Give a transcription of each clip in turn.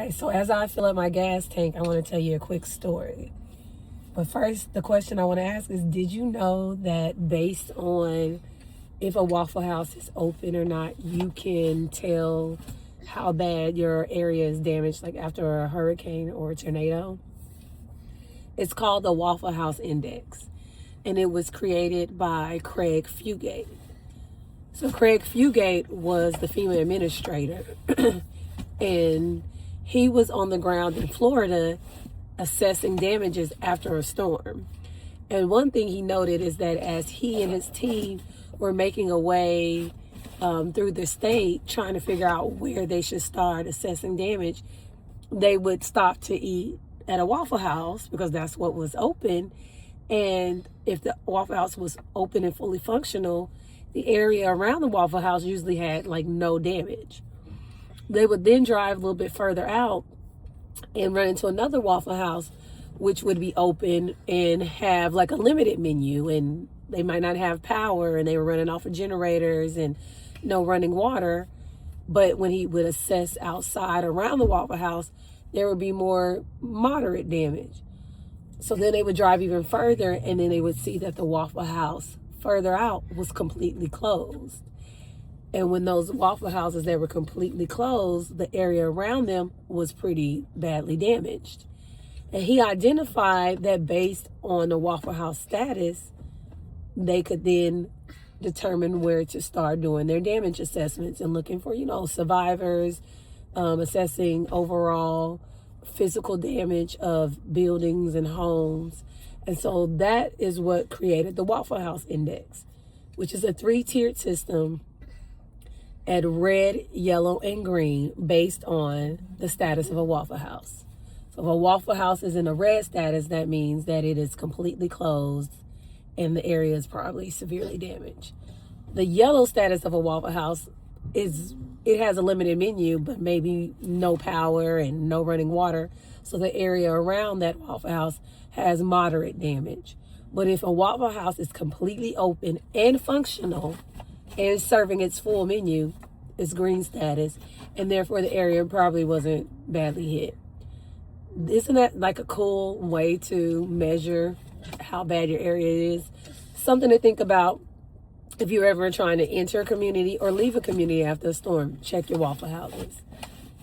Okay, so as I fill up my gas tank, I want to tell you a quick story. But first, the question I want to ask is, did you know that based on if a Waffle House is open or not, you can tell how bad your area is damaged, like after a hurricane or a tornado? It's called the Waffle House Index, and it was created by Craig Fugate. So Craig Fugate was the FEMA administrator, and he was on the ground in Florida assessing damages after a storm. And one thing he noted is that as he and his team were making a way through the state, trying to figure out where they should start assessing damage, they would stop to eat at a Waffle House because that's what was open. And if the Waffle House was open and fully functional, the area around the Waffle House usually had like no damage. They would then drive a little bit further out and run into another Waffle House, which would be open and have like a limited menu, and they might not have power, and they were running off of generators and no running water. But when he would assess outside around the Waffle House, there would be more moderate damage. So then they would drive even further, and then they would see that the Waffle House further out was completely closed. And when those Waffle Houses that were completely closed, the area around them was pretty badly damaged. And he identified that based on the Waffle House status, they could then determine where to start doing their damage assessments and looking for, survivors, assessing overall physical damage of buildings and homes. And so that is what created the Waffle House Index, which is a 3-tiered system at red, yellow, and green based on the status of a Waffle House. So if a Waffle House is in a red status, that means that it is completely closed and the area is probably severely damaged. The yellow status of a Waffle House is it has a limited menu, but maybe no power and no running water. So the area around that Waffle House has moderate damage. But if a Waffle House is completely open and functional and serving its full menu, it's green status, and therefore the area probably wasn't badly hit. Isn't that like a cool way to measure how bad your area is? Something to think about if you're ever trying to enter a community or leave a community after a storm. Check your Waffle Houses.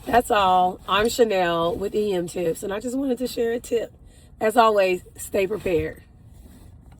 That's all. I'm Chanel with EM Tips, and I just wanted to share a tip. As always, stay prepared.